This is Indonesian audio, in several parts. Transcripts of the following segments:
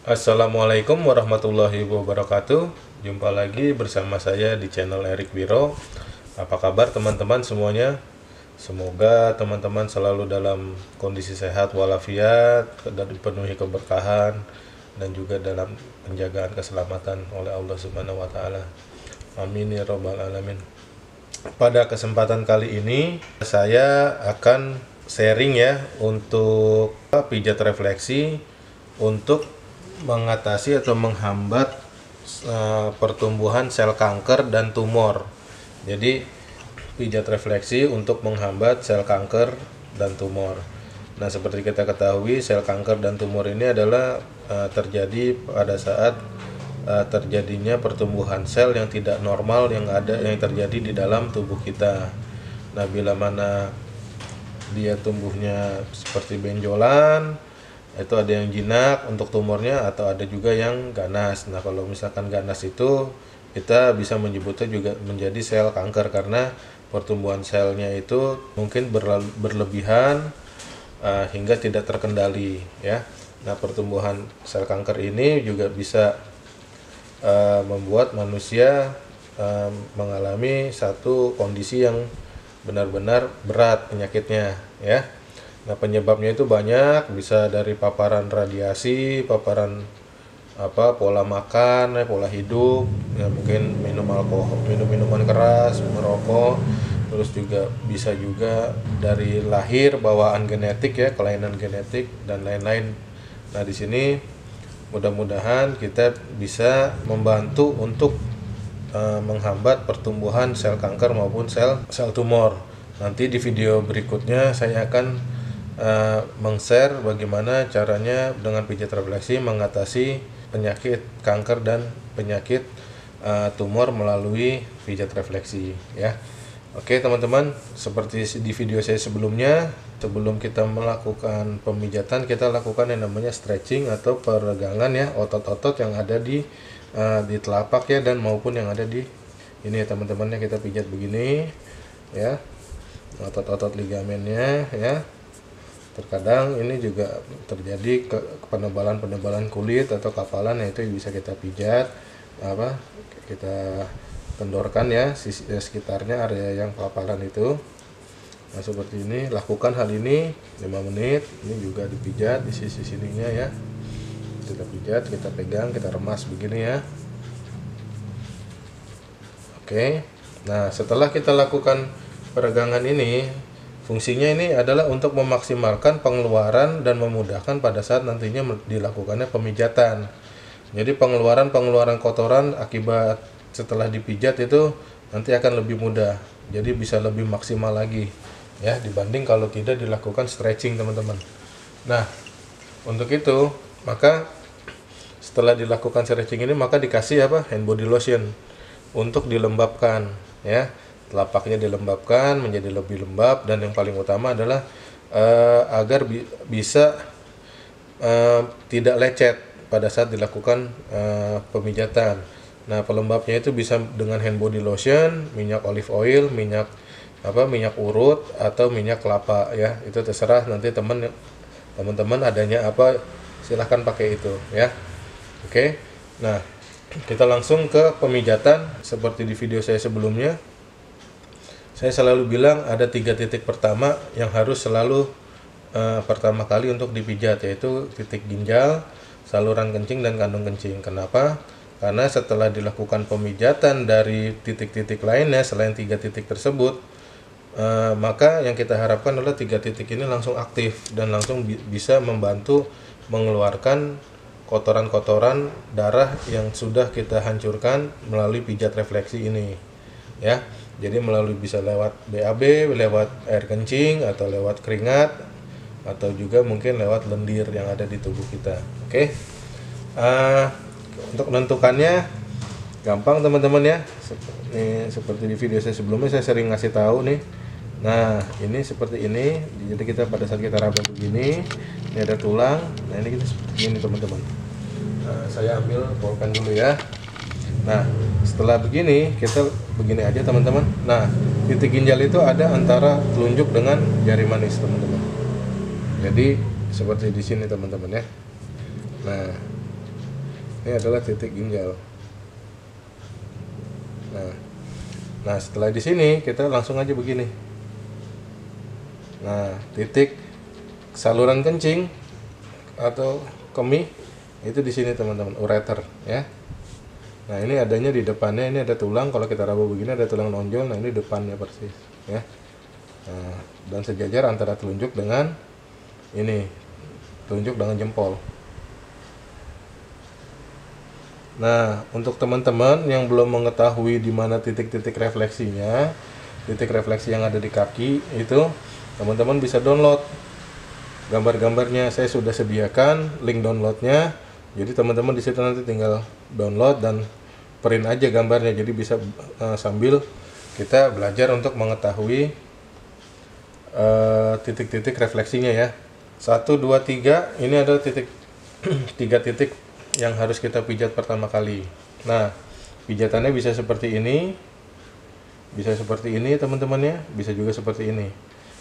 Assalamualaikum warahmatullahi wabarakatuh. Jumpa lagi bersama saya di channel Erik Wiro. Apa kabar teman-teman semuanya? Semoga teman-teman selalu dalam kondisi sehat walafiat dan dipenuhi keberkahan dan juga dalam penjagaan keselamatan oleh Allah Subhanahu wa taala. Amin ya rabbal alamin. Pada kesempatan kali ini saya akan sharing ya untuk pijat refleksi untuk mengatasi atau menghambat pertumbuhan sel kanker dan tumor. Jadi pijat refleksi untuk menghambat sel kanker dan tumor. Nah, seperti kita ketahui, sel kanker dan tumor ini adalah terjadi pada saat terjadinya pertumbuhan sel yang tidak normal yang terjadi di dalam tubuh kita. Nah, bila mana dia tumbuhnya seperti benjolan, itu ada yang jinak untuk tumornya atau ada juga yang ganas. Nah, kalau misalkan ganas itu kita bisa menyebutnya juga menjadi sel kanker karena pertumbuhan selnya itu mungkin berlebihan hingga tidak terkendali ya. Nah, pertumbuhan sel kanker ini juga bisa membuat manusia mengalami satu kondisi yang benar-benar berat penyakitnya ya. Nah, penyebabnya itu banyak, bisa dari paparan radiasi, paparan pola makan, pola hidup, ya mungkin minum alkohol, minum minuman keras, merokok, terus juga bisa juga dari lahir bawaan genetik ya, kelainan genetik dan lain-lain. Nah, di sini mudah-mudahan kita bisa membantu untuk menghambat pertumbuhan sel kanker maupun sel tumor. Nanti di video berikutnya saya akan meng-share bagaimana caranya dengan pijat refleksi mengatasi penyakit kanker dan penyakit tumor melalui pijat refleksi ya. Oke teman-teman, seperti di video saya sebelumnya, sebelum kita melakukan pemijatan kita lakukan yang namanya stretching atau peregangan ya, otot-otot yang ada di telapak ya dan maupun yang ada di ini ya teman-temannya, kita pijat begini ya, otot-otot ligamennya ya. Terkadang ini juga terjadi penebalan kulit atau kapalan, yaitu bisa kita pijat kita kendorkan ya sekitarnya area yang paparan itu. Nah, seperti ini, lakukan hal ini 5 menit. Ini juga dipijat di sisi sininya ya, kita pijat, kita pegang, kita remas begini ya. Oke, nah setelah kita lakukan peregangan ini, fungsinya ini adalah untuk memaksimalkan pengeluaran dan memudahkan pada saat nantinya dilakukannya pemijatan. Jadi pengeluaran kotoran akibat setelah dipijat itu nanti akan lebih mudah. Jadi bisa lebih maksimal lagi ya dibanding kalau tidak dilakukan stretching, teman-teman. Nah, untuk itu maka setelah dilakukan stretching ini maka dikasih hand body lotion untuk dilembabkan ya. Telapaknya dilembabkan menjadi lebih lembab, dan yang paling utama adalah agar bisa tidak lecet pada saat dilakukan pemijatan. Nah, pelembabnya itu bisa dengan hand body lotion, minyak olive oil, minyak urut atau minyak kelapa ya. Itu terserah nanti teman-teman adanya apa, silahkan pakai itu ya. Oke. Nah, kita langsung ke pemijatan. Seperti di video saya sebelumnya, saya selalu bilang ada 3 titik pertama yang harus selalu pertama kali untuk dipijat, yaitu titik ginjal, saluran kencing, dan kandung kencing. Kenapa? Karena setelah dilakukan pemijatan dari titik-titik lainnya selain 3 titik tersebut, maka yang kita harapkan adalah 3 titik ini langsung aktif dan langsung bisa membantu mengeluarkan kotoran-kotoran darah yang sudah kita hancurkan melalui pijat refleksi ini ya. Jadi melalui bisa lewat BAB, lewat air kencing, atau lewat keringat, atau juga mungkin lewat lendir yang ada di tubuh kita. Oke. Untuk menentukannya gampang teman-teman ya. Ini seperti di video saya sebelumnya saya sering ngasih tahu nih. Nah, ini seperti ini. Jadi kita pada saat kita raba begini, ini ada tulang. Nah, ini kita seperti ini teman-teman. Nah, saya ambil pulpen dulu ya. Nah, setelah begini kita begini aja teman-teman. Nah, titik ginjal itu ada antara telunjuk dengan jari manis teman-teman. Jadi seperti di sini teman-teman ya. Nah, Ini adalah titik ginjal. Nah, setelah di sini kita langsung aja begini. Nah, titik saluran kencing atau kemih itu di sini teman-teman, ureter ya. Nah, ini adanya di depannya, ini ada tulang. Kalau kita raba begini ada tulang nonjol. Nah, ini depannya persis ya. Nah, dan sejajar antara telunjuk dengan ini, telunjuk dengan jempol. Nah, untuk teman-teman yang belum mengetahui di mana titik-titik refleksinya, titik refleksi yang ada di kaki itu, teman-teman bisa download gambar-gambarnya. Saya sudah sediakan link downloadnya. Jadi teman-teman di situ nanti tinggal download dan print aja gambarnya. Jadi bisa sambil kita belajar untuk mengetahui titik-titik refleksinya ya. 1, 2, 3. Ini adalah titik 3 titik yang harus kita pijat pertama kali. Nah, pijatannya bisa seperti ini, bisa seperti ini teman-teman ya, bisa juga seperti ini.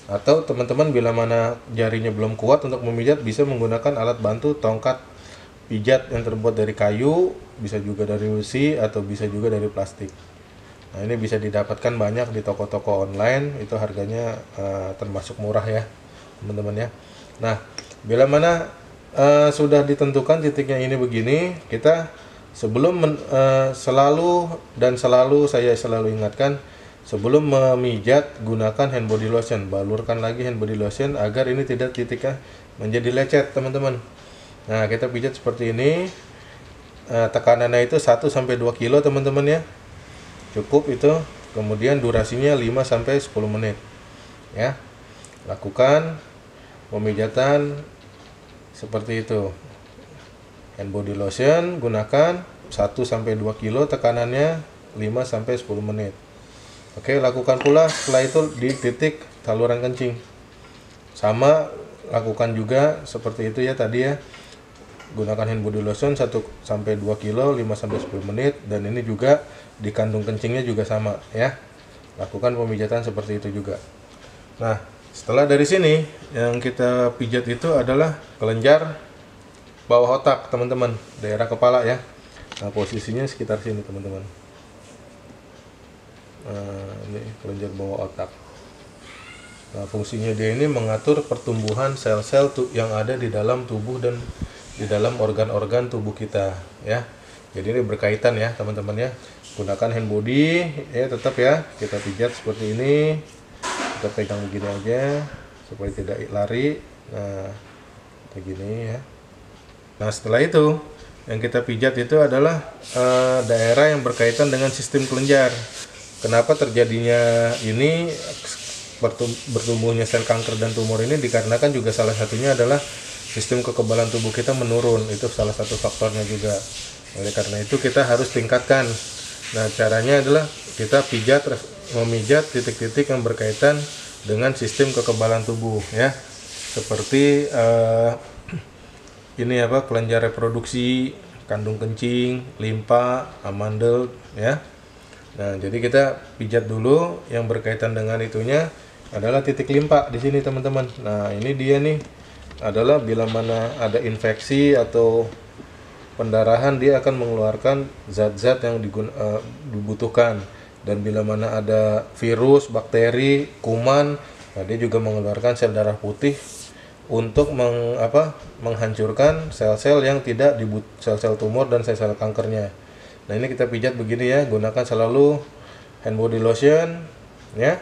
Atau teman-teman bila mana jarinya belum kuat untuk memijat, bisa menggunakan alat bantu tongkat pijat yang terbuat dari kayu, bisa juga dari besi, atau bisa juga dari plastik. Nah, ini bisa didapatkan banyak di toko-toko online, itu harganya termasuk murah ya teman-teman ya. Nah, bila mana sudah ditentukan titiknya ini begini, kita selalu saya selalu ingatkan, sebelum memijat gunakan hand body lotion, balurkan lagi hand body lotion agar ini tidak titiknya menjadi lecet teman-teman. Nah, kita pijat seperti ini, tekanannya itu 1-2 kilo teman-teman ya, cukup itu. Kemudian durasinya 5-10 menit ya. Lakukan pemijatan seperti itu. Hand body lotion gunakan 1-2 kilo, tekanannya 5-10 menit. Oke, lakukan pula setelah itu di titik saluran kencing. Sama, lakukan juga seperti itu ya tadi ya. Gunakan hand body lotion 1-2 kilo, 5-10 menit. Dan ini juga di kandung kencingnya juga sama ya. Lakukan pemijatan seperti itu juga. Nah, setelah dari sini yang kita pijat itu adalah kelenjar bawah otak teman-teman, daerah kepala ya. Nah, posisinya sekitar sini teman-teman. Nah, ini kelenjar bawah otak. Nah, fungsinya dia ini mengatur pertumbuhan sel-sel yang ada di dalam tubuh dan di dalam organ-organ tubuh kita ya. Jadi ini berkaitan ya teman-teman ya. Gunakan hand body ya, tetap ya, kita pijat seperti ini. Kita pegang begini aja supaya tidak lari. Nah, begini ya. Nah, setelah itu yang kita pijat itu adalah daerah yang berkaitan dengan sistem kelenjar. Kenapa terjadinya ini bertumbuhnya sel kanker dan tumor ini dikarenakan juga salah satunya adalah sistem kekebalan tubuh kita menurun. Itu salah satu faktornya juga. Oleh karena itu kita harus tingkatkan. Nah, caranya adalah kita memijat titik-titik yang berkaitan dengan sistem kekebalan tubuh ya. Seperti ini apa, kelenjar reproduksi, kandung kencing, limpa, amandel ya. Nah, jadi kita pijat dulu yang berkaitan dengan itunya adalah titik limpa di sini teman-teman. Nah, ini dia nih, adalah bila mana ada infeksi atau pendarahan, dia akan mengeluarkan zat-zat yang dibutuhkan. Dan bila mana ada virus, bakteri, kuman, nah dia juga mengeluarkan sel darah putih untuk menghancurkan sel-sel yang tidak sel-sel tumor dan sel-sel kankernya. Nah, ini kita pijat begini ya, gunakan selalu hand body lotion ya.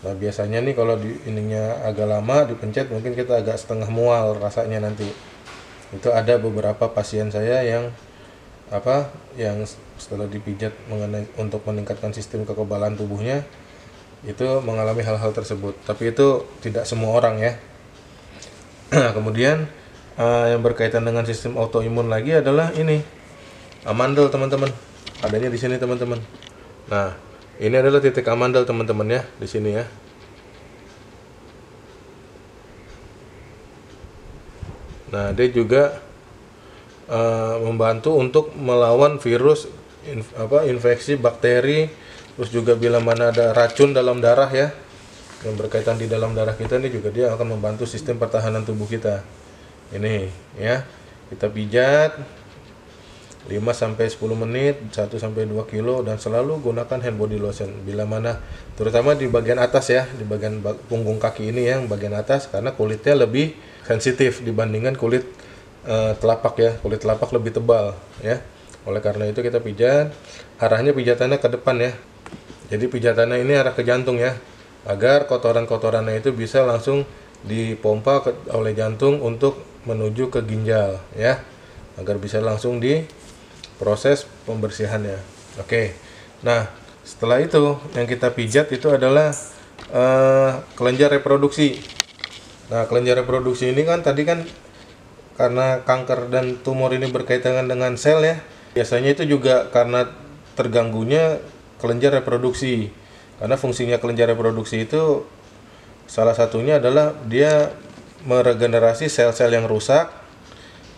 Nah, biasanya nih kalau ininya agak lama dipencet, mungkin kita agak setengah mual rasanya nanti. Itu ada beberapa pasien saya yang setelah dipijat untuk meningkatkan sistem kekebalan tubuhnya, itu mengalami hal-hal tersebut. Tapi itu tidak semua orang ya. Kemudian yang berkaitan dengan sistem autoimun lagi adalah ini, amandel teman-teman. Adanya di sini teman-teman. Nah, ini adalah titik amandel teman-teman ya, di sini ya. Nah, dia juga membantu untuk melawan virus, infeksi, bakteri, terus juga bila mana ada racun dalam darah ya, yang berkaitan di dalam darah kita, ini juga dia akan membantu sistem pertahanan tubuh kita. Ini ya, kita pijat 5-10 menit, 1-2 kilo, dan selalu gunakan hand body lotion bila mana, terutama di bagian atas ya, di bagian punggung kaki ini yang bagian atas, karena kulitnya lebih sensitif dibandingkan kulit telapak ya. Kulit telapak lebih tebal ya. Oleh karena itu kita pijat, arahnya pijatannya ke depan ya. Jadi pijatannya ini arah ke jantung ya, agar kotoran-kotorannya itu bisa langsung dipompa oleh jantung untuk menuju ke ginjal ya, agar bisa langsung diproses pembersihannya. Oke, nah setelah itu yang kita pijat itu adalah kelenjar reproduksi. Nah, kelenjar reproduksi ini kan tadi kan karena kanker dan tumor ini berkaitan dengan sel ya, biasanya itu juga karena terganggunya kelenjar reproduksi. Karena fungsinya kelenjar reproduksi itu salah satunya adalah dia meregenerasi sel-sel yang rusak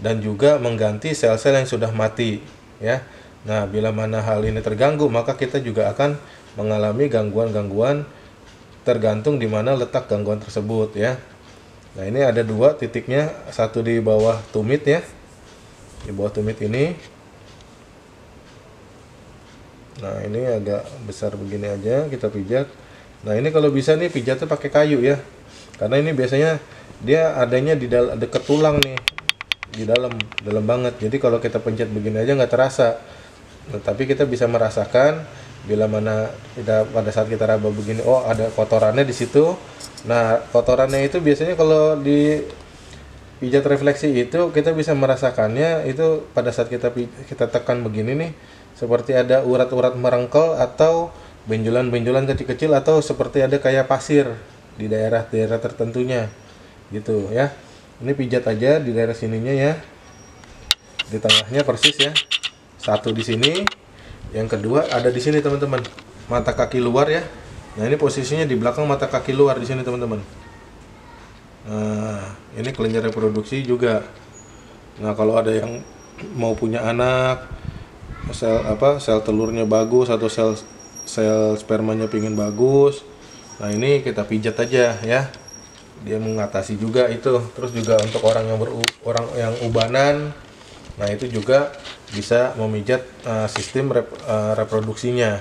dan juga mengganti sel-sel yang sudah mati ya. Nah, bila mana hal ini terganggu, maka kita juga akan mengalami gangguan-gangguan tergantung di mana letak gangguan tersebut ya. Nah, ini ada dua titiknya, satu di bawah tumit ya, di bawah tumit ini. Nah, ini agak besar begini aja, kita pijat. Nah, ini kalau bisa nih pijatnya pakai kayu ya, karena ini biasanya dia adanya di dekat tulang nih, di dalam banget. Jadi kalau kita pencet begini aja nggak terasa. Nah, tapi kita bisa merasakan bila mana kita pada saat kita raba begini, oh ada kotorannya di situ. Nah, kotorannya itu biasanya kalau di pijat refleksi itu kita bisa merasakannya itu pada saat kita tekan begini nih, seperti ada urat-urat merengkel atau benjolan-benjolan kecil-kecil, atau seperti ada kayak pasir di daerah-daerah tertentunya gitu ya. Ini pijat aja di daerah sininya ya, di tengahnya persis ya, satu di sini, yang kedua ada di sini teman-teman, mata kaki luar ya. Nah, ini posisinya di belakang mata kaki luar di sini teman-teman. Nah, ini kelenjar reproduksi juga. Nah, kalau ada yang mau punya anak, sel telurnya bagus atau sel spermanya pingin bagus, nah ini kita pijat aja ya, dia mengatasi juga itu. Terus juga untuk orang yang ubanan, nah itu juga bisa memijat sistem reproduksinya.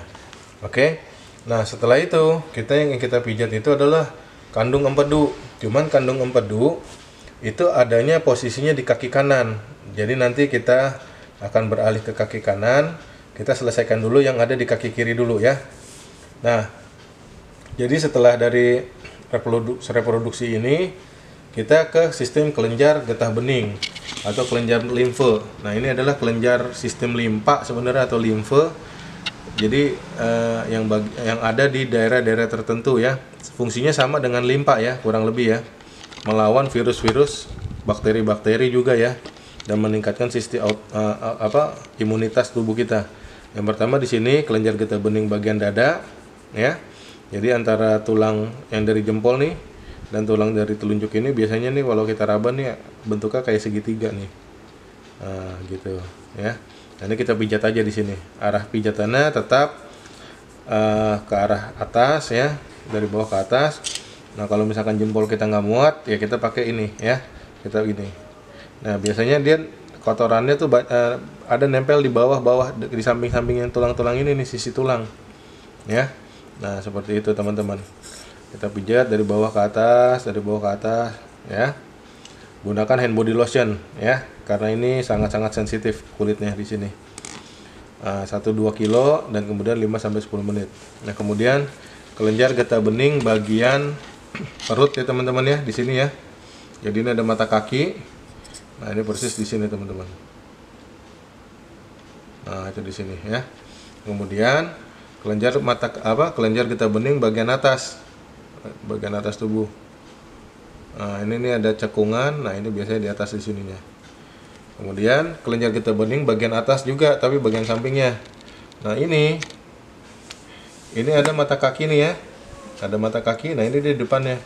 Oke. Nah, setelah itu yang kita pijat itu adalah kandung empedu. Cuman kandung empedu itu adanya posisinya di kaki kanan. Jadi nanti kita akan beralih ke kaki kanan. Kita selesaikan dulu yang ada di kaki kiri dulu ya. Nah, jadi setelah dari reproduksi ini, kita ke sistem kelenjar getah bening atau kelenjar limfe. Nah, ini adalah kelenjar sistem limpa sebenarnya atau limfe. Jadi yang ada di daerah-daerah tertentu ya. Fungsinya sama dengan limpa ya, kurang lebih ya. Melawan virus-virus, bakteri-bakteri juga ya, dan meningkatkan sistem imunitas tubuh kita. Yang pertama di sini kelenjar getah bening bagian dada ya. Jadi antara tulang yang dari jempol nih dan tulang dari telunjuk ini biasanya nih kalau kita raba nih bentuknya kayak segitiga nih. Nah, gitu ya. Nah, ini kita pijat aja di sini. Arah pijatannya tetap ke arah atas ya, dari bawah ke atas. Nah, kalau misalkan jempol kita nggak muat ya kita pakai ini ya. Kita gini. Nah, biasanya dia kotorannya tuh ada nempel di bawah-bawah, di samping-samping yang tulang-tulang ini nih, sisi tulang ya. Nah, seperti itu teman-teman, kita pijat dari bawah ke atas, dari bawah ke atas ya. Gunakan hand body lotion ya, karena ini sangat-sangat sensitif kulitnya di sini. 1-2 kilo dan kemudian 5-10 menit. Nah, kemudian kelenjar getah bening bagian perut ya teman-teman ya, di sini ya. Jadi ini ada mata kaki. Nah, ini persis di sini teman-teman. Nah, itu di sini ya. Kemudian kelenjar getah bening bagian atas tubuh. Nah, ini nih ada cekungan. Nah, ini biasanya di atas di sininya. Kemudian kelenjar getah bening bagian atas juga, tapi bagian sampingnya. Nah, ini ada mata kaki nih ya. Ada mata kaki. Nah, ini di depannya.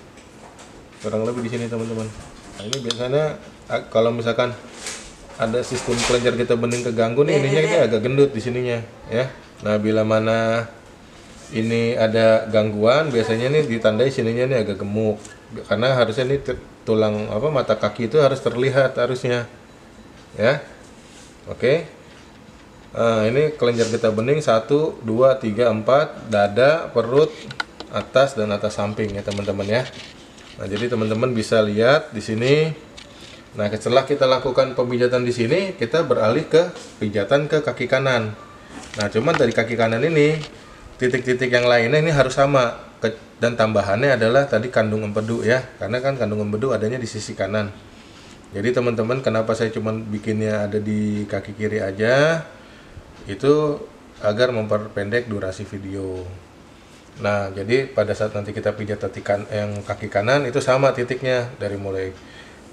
Kurang lebih di sini teman-teman. Nah, ini biasanya kalau misalkan ada sistem kelenjar getah bening keganggu nih, ininya ini agak gendut di sininya ya. Nah, bila mana ini ada gangguan, biasanya nih ditandai sininya nih agak gemuk. Karena harusnya nih tulang mata kaki itu harus terlihat harusnya. Ya. Oke. Ini kelenjar getah bening 1, 2, 3, 4, dada, perut, atas dan atas samping ya teman-teman ya. Nah, jadi teman-teman bisa lihat di sini. Nah, setelah kita lakukan pemijatan di sini, kita beralih ke pijatan ke kaki kanan. Nah, cuman dari kaki kanan ini titik-titik yang lainnya ini harus sama, dan tambahannya adalah tadi kandung empedu ya, karena kan kandung empedu adanya di sisi kanan. Jadi teman-teman, kenapa saya cuman bikinnya ada di kaki kiri aja? Itu agar memperpendek durasi video. Nah, jadi pada saat nanti kita pijat yang kaki kanan itu sama titiknya, dari mulai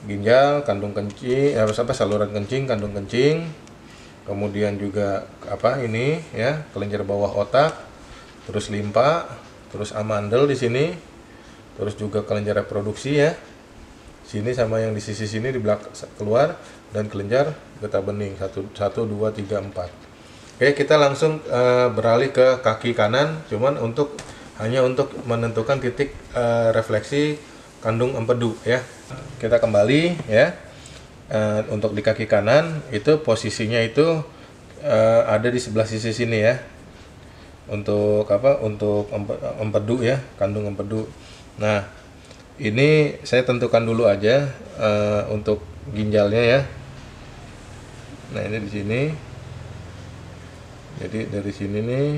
ginjal, kandung kencing, saluran kencing, kandung kencing, kemudian juga ini ya, kelenjar bawah otak, terus limpa, terus amandel di sini, terus juga kelenjar reproduksi ya. Sini sama yang di sisi sini di belakang keluar, dan kelenjar getah bening 1, 2, 3, 4. Oke, kita langsung beralih ke kaki kanan, cuman hanya untuk menentukan titik refleksi kandung empedu ya. Kita kembali ya. Untuk di kaki kanan itu posisinya itu ada di sebelah sisi sini ya. Untuk Untuk empedu ya, kandung empedu. Nah, ini saya tentukan dulu aja untuk ginjalnya ya. Nah, ini di sini. Jadi dari sini nih.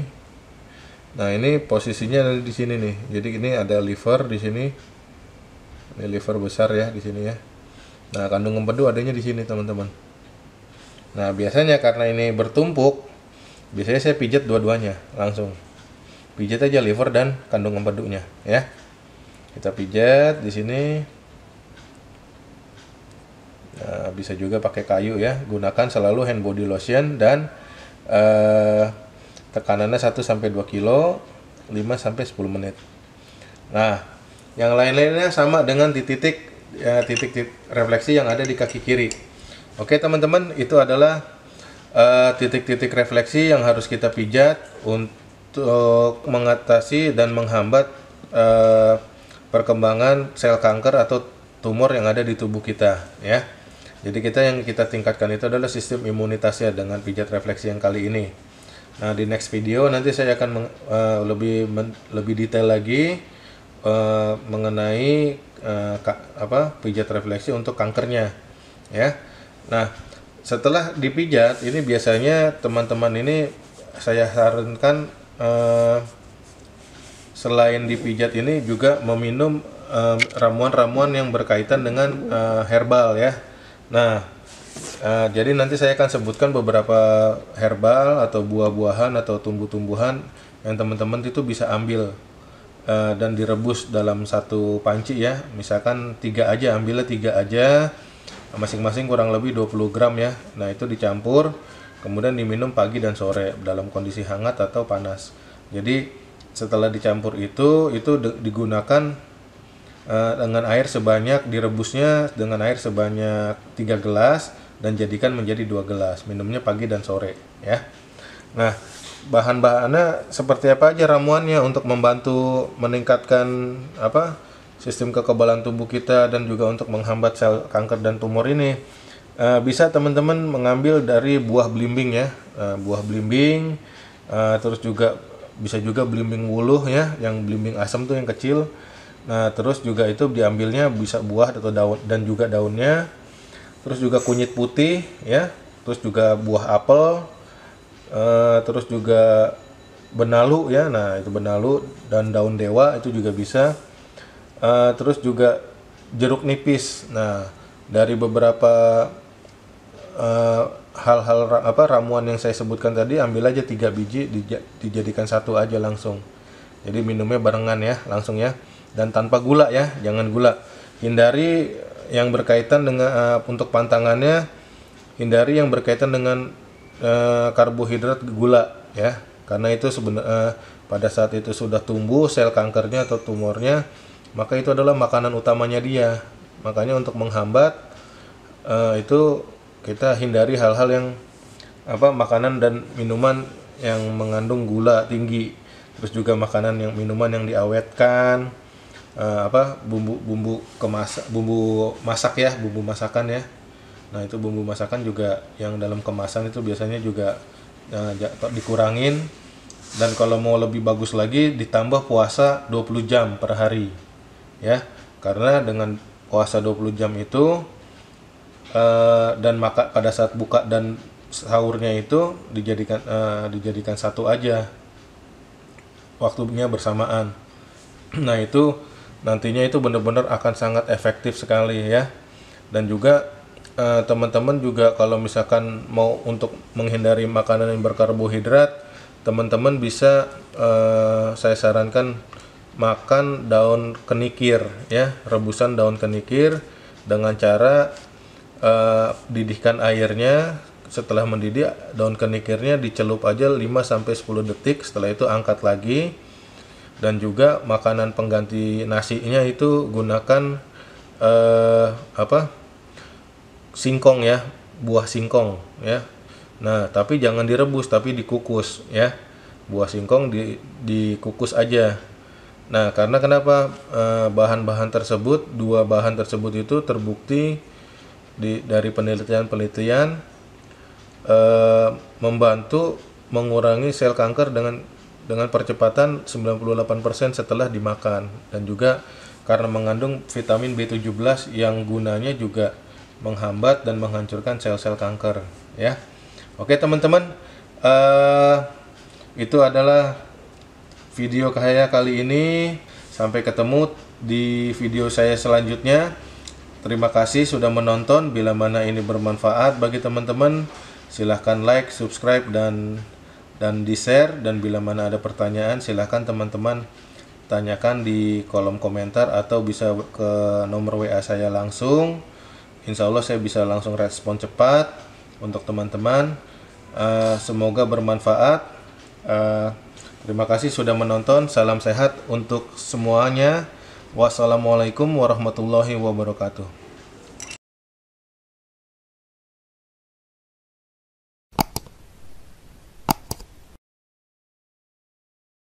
Nah, ini posisinya ada di sini nih. Jadi ini ada liver di sini. Ini liver besar ya di sini ya. Nah, kandung empedu adanya di sini, teman-teman. Nah, biasanya karena ini bertumpuk, biasanya saya pijat dua-duanya langsung. Pijat aja liver dan kandung empedunya ya. Kita pijat di sini. Nah, bisa juga pakai kayu ya. Gunakan selalu hand body lotion dan tekanannya 1-2 kilo, 5-10 menit. Nah, yang lain-lainnya sama dengan titik refleksi yang ada di kaki kiri. Oke teman-teman, itu adalah titik-titik refleksi yang harus kita pijat untuk mengatasi dan menghambat perkembangan sel kanker atau tumor yang ada di tubuh kita ya. Jadi yang kita tingkatkan itu adalah sistem imunitasnya dengan pijat refleksi yang kali ini. Nah, di next video nanti saya akan lebih detail lagi mengenai pijat refleksi untuk kankernya ya. Nah, setelah dipijat ini biasanya teman-teman ini saya sarankan selain dipijat ini juga meminum ramuan-ramuan yang berkaitan dengan herbal ya. Nah, jadi nanti saya akan sebutkan beberapa herbal atau buah-buahan atau tumbuh-tumbuhan yang teman-teman itu bisa ambil dan direbus dalam satu panci ya. Misalkan 3 aja, ambilnya 3 aja, masing-masing kurang lebih 20 gram ya. Nah, itu dicampur, kemudian diminum pagi dan sore dalam kondisi hangat atau panas. Jadi setelah dicampur itu digunakan dengan air direbusnya dengan air sebanyak 3 gelas dan jadikan menjadi 2 gelas, minumnya pagi dan sore ya. Nah, bahan-bahannya seperti apa aja ramuannya untuk membantu meningkatkan sistem kekebalan tubuh kita dan juga untuk menghambat sel kanker dan tumor ini. Bisa teman-teman mengambil dari buah belimbing ya, buah belimbing, terus juga bisa juga belimbing wuluh ya, yang belimbing asam tuh yang kecil. Nah, terus juga itu diambilnya bisa buah atau daun dan juga daunnya. Terus juga kunyit putih ya. Terus juga buah apel. Terus juga benalu ya. Nah, itu benalu dan daun dewa itu juga bisa. Terus juga jeruk nipis. Nah, dari beberapa hal-hal ramuan yang saya sebutkan tadi, ambil aja 3 biji dijadikan satu aja langsung. Jadi minumnya barengan ya, langsung ya. Dan tanpa gula ya, jangan gula. Hindari yang berkaitan dengan untuk pantangannya, hindari yang berkaitan dengan karbohidrat gula ya, karena itu sebenarnya pada saat itu sudah tumbuh sel kankernya atau tumornya, maka itu adalah makanan utamanya dia. Makanya untuk menghambat itu kita hindari hal-hal yang makanan dan minuman yang mengandung gula tinggi. Terus juga minuman yang diawetkan, bumbu masak ya, bumbu masakan ya. Nah, itu bumbu masakan juga yang dalam kemasan itu biasanya juga dikurangin, dan kalau mau lebih bagus lagi ditambah puasa 20 jam per hari ya, karena dengan puasa 20 jam itu dan maka pada saat buka dan sahurnya itu dijadikan satu aja waktunya bersamaan. Nah itu nantinya itu benar-benar akan sangat efektif sekali ya. Dan juga teman-teman juga kalau misalkan mau untuk menghindari makanan yang berkarbohidrat, teman-teman bisa saya sarankan makan daun kenikir ya, rebusan daun kenikir dengan cara didihkan airnya. Setelah mendidih, daun kenikirnya dicelup aja 5-10 detik, setelah itu angkat lagi. Dan juga makanan pengganti nasinya itu gunakan singkong ya, buah singkong ya. Nah, tapi jangan direbus, tapi dikukus ya. Buah singkong dikukus aja. Nah, karena kenapa bahan-bahan tersebut, dua bahan tersebut itu terbukti dari penelitian-penelitian membantu mengurangi sel kanker dengan percepatan 98% setelah dimakan. Dan juga karena mengandung vitamin B17 yang gunanya juga menghambat dan menghancurkan sel-sel kanker ya. Oke teman-teman, itu adalah video saya kali ini. Sampai ketemu di video saya selanjutnya. Terima kasih sudah menonton. Bila mana ini bermanfaat bagi teman-teman, silahkan like, subscribe, dan di-share. Dan bila mana ada pertanyaan, silahkan teman-teman tanyakan di kolom komentar atau bisa ke nomor WA saya langsung. Insya Allah saya bisa langsung respon cepat untuk teman-teman. Semoga bermanfaat. Terima kasih sudah menonton. Salam sehat untuk semuanya. Wassalamualaikum warahmatullahi wabarakatuh.